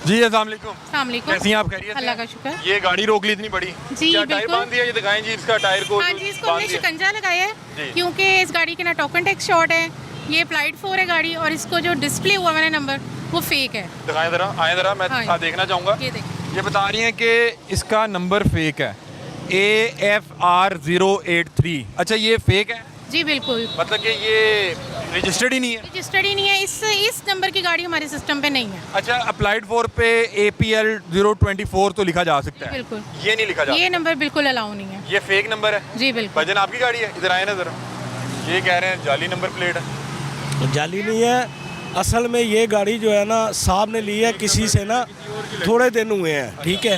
जी अस्सलाम वालेकुम। अस्सलाम वालेकुम। कैसी हैं आप? खैरियत से? अल्लाह का शुक्र। ये गाड़ी रोक ली इतनी बड़ी, जी, क्या टायर बिल्कुल। बांध दिया? ये दिखाएं जी इसका टायर को। हाँ जी, इसको हमने बांध दिया। शिकंजा लगाया है जी। क्योंकि इस गाड़ी के ना टोकन टैक्स शॉर्ट है, ये अप्लाइड 4 है गाड़ी, और इसको जो डिस्प्ले हुआ मैंने नंबर वो फेक है। दिखाएं जरा, आए जरा, मैं हाँ। साथ देखना चाहूँगा। ये देखिए। ये बता रही हैं कि इसका नंबर फेक है, AFR083। अच्छा ये फेक है, जी बिल्कुल, मतलब कि ये रजिस्टर्ड ही नहीं है। रजिस्टर्ड ही नहीं है, इस नंबर की गाड़ी हमारे सिस्टम पे नहीं है। अच्छा अप्लाइड 4 पे APL024 तो लिखा जा सकता है, बिल्कुल, ये नहीं लिखा जा ये नंबर बिल्कुल अलाउ नहीं है। ये फेक नंबर है। जी बिल्कुल। भजन आपकी गाड़ी है? इधर आए ना जरा। ये कह रहे हैं जाली नंबर प्लेट है। जाली नहीं है, असल में ये गाड़ी जो है ना साहब ने ली है किसी से ना, थोड़े दिन हुए हैं, ठीक है,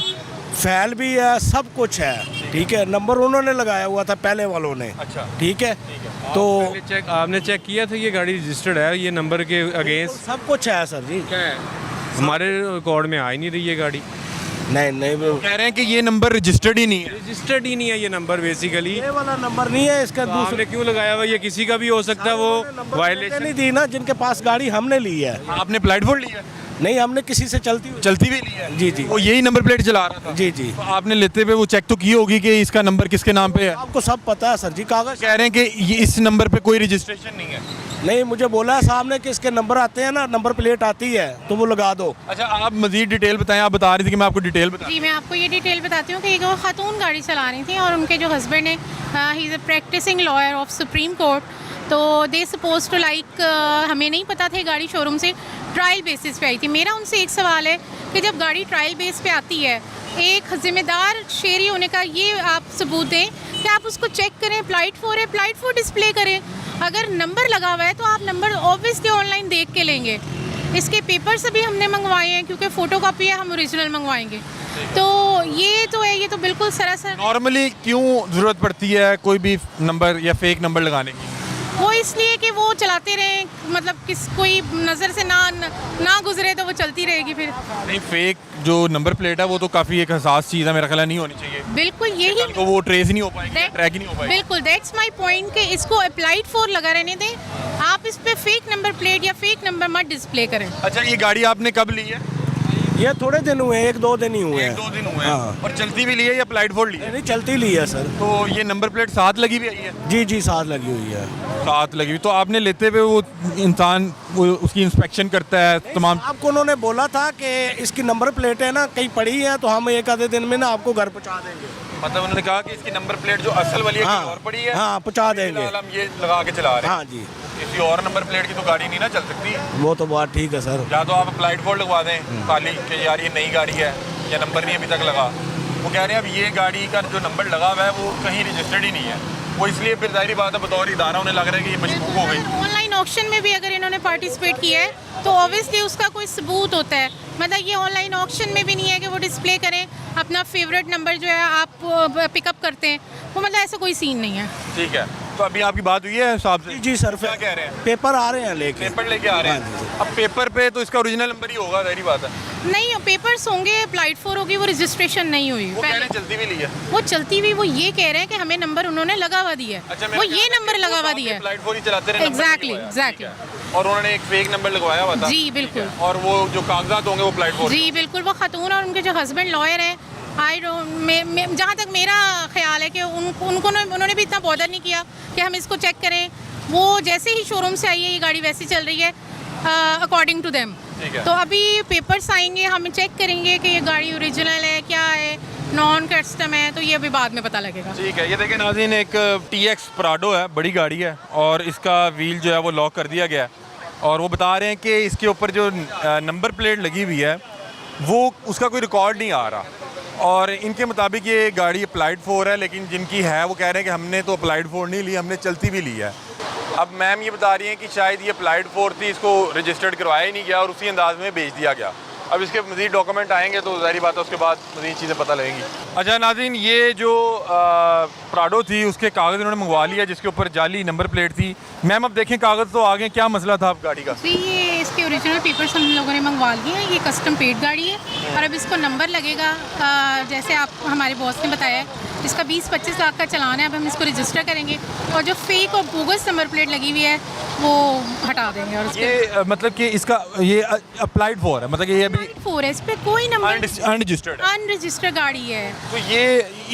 फैल भी है, सब कुछ है, ठीक है, नंबर उन्होंने लगाया हुआ था पहले वालों ने। अच्छा। ठीक है, तो आपने चेक किया था ये गाड़ी रजिस्टर्ड है ये नंबर के अगेंस्ट? सब कुछ है सर जी। हमारे रिकॉर्ड में आ ही नहीं रही ये गाड़ी। नहीं वो कह रहे हैं कि ये नंबर रजिस्टर्ड ही नहीं है। रजिस्टर्ड ही नहीं है ये नंबर बेसिकली। ये वाला नंबर नहीं है इसका, तो दूसरे आपने क्यों लगाया हुआ? ये किसी का भी हो सकता है, वो वायलेशन। नहीं दी ना जिनके पास गाड़ी हमने ली है। आपने अप्लाइड 4 लिया? नहीं, हमने किसी से चलती हुई। चलती भी ली है? जी जी वो यही नंबर प्लेट चला रहा था? जी जी, तो आपने लेते हुए वो चेक तो की होगी कि इसका नंबर किसके नाम पे है? आपको सब पता है सर जी, कागज। कह रहे हैं कि ये इस नंबर पे कोई रजिस्ट्रेशन नहीं है। नहीं, मुझे बोला है साहब ने कि इसके नंबर आते हैं ना, नंबर प्लेट आती है तो वो लगा दो। अच्छा आप मजीद डिटेल बताएं, आप बता रही थी कि मैं आपको डिटेल बता। जी मैं आपको ये डिटेल बताती हूँ कि एक वो खातून गाड़ी चला रही थी और उनके जो हस्बैंड है, he is a practising lawyer of supreme court, तो दे सपोज टू लाइक, हमें नहीं पता था गाड़ी शोरूम से ट्रायल बेसिस पे आई थी। मेरा उनसे एक सवाल है कि जब गाड़ी ट्रायल बेस पे आती है, एक ज़िम्मेदार शेरी होने का ये आप सबूत दें कि आप उसको चेक करें, अप्लाइड 4 है, अप्लाइड 4 डिस्प्ले करें। अगर नंबर लगा हुआ है तो आप नंबर ऑब्वियसली ऑनलाइन देख के लेंगे। इसके पेपर्स भी हमने मंगवाए हैं क्योंकि फ़ोटो कॉपी है, हम ओरिजिनल मंगवाएंगे। तो ये तो है, ये तो बिल्कुल सरासर। नॉर्मली क्यों ज़रूरत पड़ती है कोई भी नंबर या फेक नंबर लगाने की? वो इसलिए कि वो चलाते रहें, मतलब किस कोई नज़र से ना गुजरे तो वो चलती रहेगी फिर। नहीं, फेक जो नंबर प्लेट है वो तो काफ़ी एक हसास चीज़ है, मेरा ख्याल है नहीं होनी चाहिए। बिल्कुल यही तो वो ट्रेस ही नहीं हो पाएगी, ट्रैक ही नहीं हो पाएगी। बिल्कुल, दैट्स माय पॉइंट कि इसको अप्लाइड 4 लगा रहने दें, आप इस पे फेक नंबर प्लेट या फेक नंबर मत डिस्प्ले करें। अच्छा ये गाड़ी आपने कब ली है? ये थोड़े दिन हुए हैं, 1-2 दिन ही हुए हैं। 1-2 दिन हुए हैं। हाँ। और चलती भी ली है या अप्लाइड 4 ली है? नहीं, चलती ली है सर। तो ये नंबर प्लेट साथ लगी हुई आई है? जी जी, साथ लगी हुई है। साथ लगी हुई, तो आपने लेते हुए वो इंसान वो उसकी इंस्पेक्शन करता है तमाम? आपको उन्होंने बोला था कि इसकी नंबर प्लेट है ना कहीं पड़ी है तो हम एक आधे दिन में ना आपको घर पहुंचा देंगे। मतलब उन्होंने कहा कि इसकी नंबर प्लेट जो असल वाली है हाँ, कहीं और पड़ी है, हाँ, पहुंचा देंगे। फिलहाल हम ये लगा के चला रहे हैं। हाँ जी, किसी और नंबर प्लेट की तो गाड़ी नहीं ना चल सकती। वो तो बात ठीक है सर। या तो आप अप्लाइड 4 लगवा दें खाली कि यार ये नई गाड़ी है या नंबर नहीं अभी तक लगा। वो कह रहे हैं अब ये गाड़ी का जो नंबर लगा हुआ है वो कहीं रजिस्टर्ड ही नहीं है, वो इसलिए फिर जाहिर बात है बतौर इदारा उन्हें लग रहा है कि ये मशकूक हो गई। ऑनलाइन ऑक्शन में भी अगर इन्होंने पार्टिसिपेट किया है तो ऑब्वियसली उसका कोई सबूत होता है। मतलब ये ऑनलाइन ऑक्शन में भी नहीं है कि वो डिस्प्ले करें अपना फेवरेट नंबर जो है आप पिकअप करते हैं, वो मतलब ऐसा कोई सीन नहीं है। ठीक है, तो अभी आपकी बात हुई है साहब से? जी जी सर, क्या कह रहे हैं? पेपर आ रहे हैं लेके। पेपर लेके आ रहे हैं। अब पेपर पे तो इसका ओरिजिनल नंबर ही होगा, जाहिर बात है। नहीं, पेपर्स होंगे, अप्लाइड 4 होगी, वो रजिस्ट्रेशन नहीं हुई। वो कह रहे हैं चलती भी ली है। वो चलती हुई, वो ये कह रहे हैं कि हमें नंबर उन्होंने लगा हुआ दिया है। अच्छा, वो ये नंबर लगा हुआ दिया है। अप्लाइड 4 ही चलाते रहे, नंबर नहीं एग्जैक्टली लगवाया। एग्जैक्टली। ठीक है। और उन्होंने एक फेक नंबर लगवाया हुआ था। जी बिल्कुल। और वो जो कागजात होंगे वो अप्लाइड 4। जी बिल्कुल, वो खातून और उनके जो हस्बैंड लॉयर हैं, आई डोंट, जहाँ तक मेरा ख्याल है कि उन्होंने भी इतना बॉदर नहीं किया कि हम इसको चेक करें। वो जैसे ही शोरूम से आई है ये गाड़ी वैसी चल रही है अकॉर्डिंग टू देम। तो अभी पेपर्स आएंगे, हम चेक करेंगे कि ये गाड़ी ओरिजिनल है क्या है, नॉन कस्टम है, तो ये अभी बाद में पता लगेगा। ठीक है, ये देखें नाज़रीन, एक TX प्राडो है, बड़ी गाड़ी है और इसका व्हील जो है वो लॉक कर दिया गया है और वो बता रहे हैं कि इसके ऊपर जो नंबर प्लेट लगी हुई है वो उसका कोई रिकॉर्ड नहीं आ रहा और इनके मुताबिक ये गाड़ी अप्लाइड 4 है, लेकिन जिनकी है वो कह रहे हैं कि हमने तो अप्लाइड 4 नहीं ली, हमने चलती भी ली है। अब मैम ये बता रही हैं कि शायद ये अप्लाइड 4 थी, इसको रजिस्टर्ड करवाया ही नहीं गया और उसी अंदाज में भेज दिया गया। अब इसके मज़ीद डॉक्यूमेंट आएंगे तो ज़ाहिर बात है उसके बाद मज़ीद चीज़ें पता लगेंगी। अच्छा नाज़रीन, ये जो प्राडो थी उसके कागज़ इन्होंने मंगवा लिया जिसके ऊपर जाली नंबर प्लेट थी। मैम अब देखें कागज़ तो आ गए, क्या मसला था अब गाड़ी का? जी, ये इसके ओरिजिनल पेपर्स हम लोगों ने मंगवा लिए हैं, ये कस्टम पेड गाड़ी है और अब इसको नंबर लगेगा जैसे आप हमारे बॉस ने बताया है इसका 20-25 लाख का चालान है। अब हम इसको रजिस्टर करेंगे और जो फेक और बोगस नंबर प्लेट लगी हुई है वो हटा देंगे। और ये मतलब कि इसका ये अप्लाइड फॉर है, मतलब कि ये अभी 4 है, इस पर कोई नंबर अनरजिस्टर्ड है। अनरजिस्टर्ड गाड़ी है। तो ये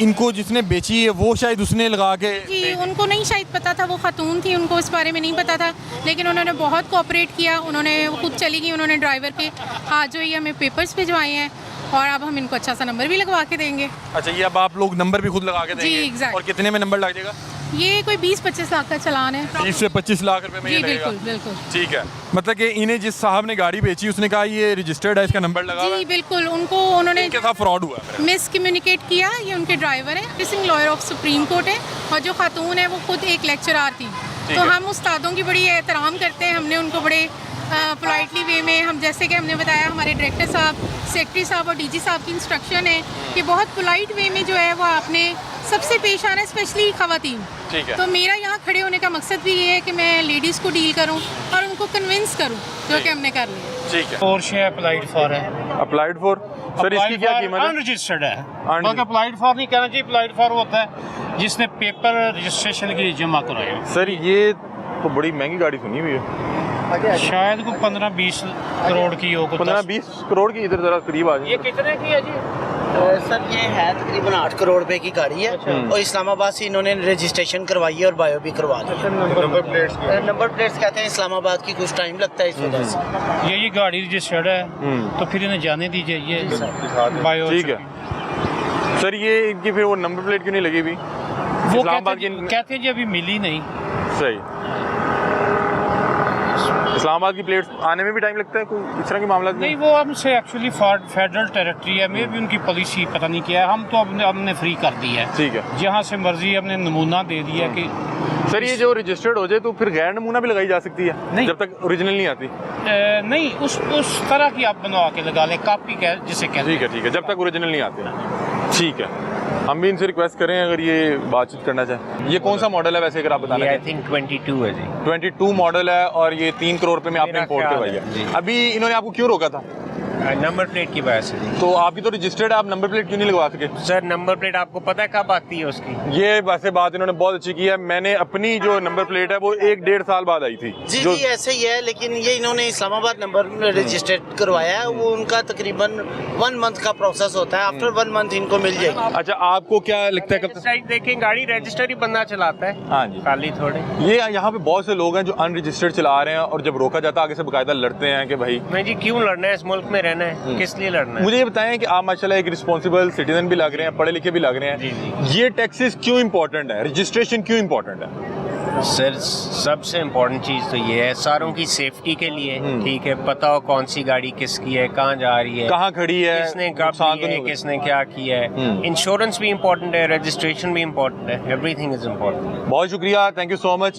इनको जिसने बेची है वो शायद उसने लगा के जी, उनको नहीं शायद पता था, वो खातून थी, उनको इस बारे में नहीं पता था, लेकिन उन्होंने बहुत कोऑपरेट किया। उन्होंने खुद चली गई, उन्होंने ड्राइवर के हाथ जो ये हमें पेपर्स भिजवाए हैं और अब हम इनको अच्छा सा नंबर भी लगवा के देंगे। अच्छा, ये अब आप लोग नंबर भी खुद लगा के देंगे? जी, exactly। और कितने में नंबर लग जाएगा? ये कोई 20-25 लाख का चालान है। 20 से 25 लाख रुपए में जी ये लगेगा? बिल्कुल बिल्कुल। ठीक है, मतलब कि इन्हें जिस साहब ने गाड़ी बेची उसने कहा ये रजिस्टर्ड है, इसका नंबर लगा हुआ जी है। बिल्कुल, उनको उन्होंने इनके साथ फ्रॉड हुआ है। मिस कम्युनिकेट किया। ये उनके ड्राइवर है, practising lawyer of supreme court है और जो खातून है वो खुद एक लेक्चरार थी। तो है। हम उस्तादों की बड़ी एहतराम करते हैं, हमने उनको बड़े पोलाइटली वे में, हम जैसे कि हमने बताया हमारे डायरेक्टर साहब, सेक्रेटरी साहब और डीजी साहब की इंस्ट्रक्शन है कि बहुत पोलाइट वे में जो है वो आपने सबसे पेश आना है, स्पेशली खवातीन। ठीक है। तो मेरा यहाँ खड़े होने का मकसद भी ये है कि मैं लेडीज़ को डील करूँ और उनको कन्विंस करूँ, जो कि हमने कर लिया। ठीक है। पोर्शे अप्लाइड फॉर है। अप्लाइड फॉर सर, इसकी क्या कीमत है? अनरजिस्टर्ड है। बल्कि अप्लाइड फॉर नहीं कहना चाहिए, अप्लाइड फॉर होता है जिसने पेपर रजिस्ट्रेशन के लिए जमा कराया। सर ये तो बड़ी महंगी गाड़ी सुनी हुई है। शायद को 15-20 करोड़ की हो। 15-20 करोड़ की, इधर जरा करीब आ जाए। ये कितने की है जी? सर ये है तकरीबन 8 करोड़ रुपए की गाड़ी है और इस्लामाबाद से इन्होंने रजिस्ट्रेशन करवाई है और बायो भी करवा दी है। नंबर प्लेट्स कहते हैं इस्लामाबाद की, कुछ टाइम लगता है इस वजह से। ये गाड़ी रजिस्टर्ड है तो फिर इन्हें जाने दीजिए। ये बायो ठीक है सर, ये इनकी फिर वो नंबर प्लेट क्यों नहीं लगी हुई? वो कहते हैं जी अभी मिली नहीं। सही। इस्लामाबाद की प्लेट्स आने में भी टाइम लगता है, कोई इस तरह की मामला नहीं, वो हमसे एक्चुअली फेडरल टेरिटरी है, मे भी उनकी पॉलिसी पता नहीं क्या है। हम तो हमने फ्री कर दी है। ठीक है। जहाँ से मर्जी हमने नमूना दे दिया कि सर ये जो रजिस्टर्ड हो जाए तो फिर गैर नमूना भी लगाई जा सकती है? नहीं। जब तक ओरिजिनल नहीं आती? नहीं, उस तरह की आप बनवा के लगा ले, कॉपी जिसे कहते हैं। ठीक है, जब तक ओरिजिनल नहीं आती। ठीक है, हम भी इनसे रिक्वेस्ट करें अगर ये बातचीत करना चाहें। ये कौन सा मॉडल है वैसे, अगर आप बताना? आई थिंक 22 है जी। 22 मॉडल है और ये 3 करोड़ रुपए में आपने इंपोर्ट करवाई है। अभी इन्होंने आपको क्यों रोका था? नंबर प्लेट की वजह से जी। तो आपकी तो रजिस्टर्ड है, आप नंबर प्लेट क्यों नहीं लगवा सके? सर नंबर प्लेट आपको पता है कब आती है उसकी? ये वैसे बात इन्होंने बहुत अच्छी की है। मैंने अपनी जो नंबर प्लेट है वो 1-1.5 साल बाद आई थी। जी जी ऐसे ही है, लेकिन ये इन्होंने इस्लामाबाद नंबर रजिस्टर्ड करवाया है। वो उनका तकरीबन 1 मंथ का प्रोसेस होता है। आफ्टर 1 मंथ इनको मिल जाएगी। अच्छा, आपको क्या लगता है कब तक? देखें गाड़ी रजिस्टर ही बंदा चलाता है। हाँ जी, खाली थोड़े। ये यहाँ पे बहुत से लोग हैं जो अनरजिस्टर्ड चला रहे हैं और जब रोका जाता है आगे से बकायदा लड़ते हैं कि भाई नहीं जी, क्यों लड़ना है, इस मुल्क में रहना है, किस लिए लड़ना है? मुझे ये बताएं कि आप माशाल्लाह एक रिस्पॉन्सिबल सिटीजन भी लग रहे हैं, पढ़े लिखे भी लग रहे हैं। जी, जी। ये टैक्सेस क्यों इंपॉर्टेंट है, रजिस्ट्रेशन क्यों इंपॉर्टेंट है? सर सबसे इम्पोर्टेंट चीज़ तो ये है सारों की सेफ्टी के लिए। ठीक है, पता हो कौन सी गाड़ी किसकी है, कहाँ जा रही है, कहाँ खड़ी है, किसने कब नुकसान तो ली है, नहीं होगा। किसने क्या किया है। इंश्योरेंस भी इम्पोर्टेंट है, रजिस्ट्रेशन भी इम्पोर्टेंट है, एवरीथिंग इज इम्पोर्टेंट। बहुत शुक्रिया, थैंक यू सो मच।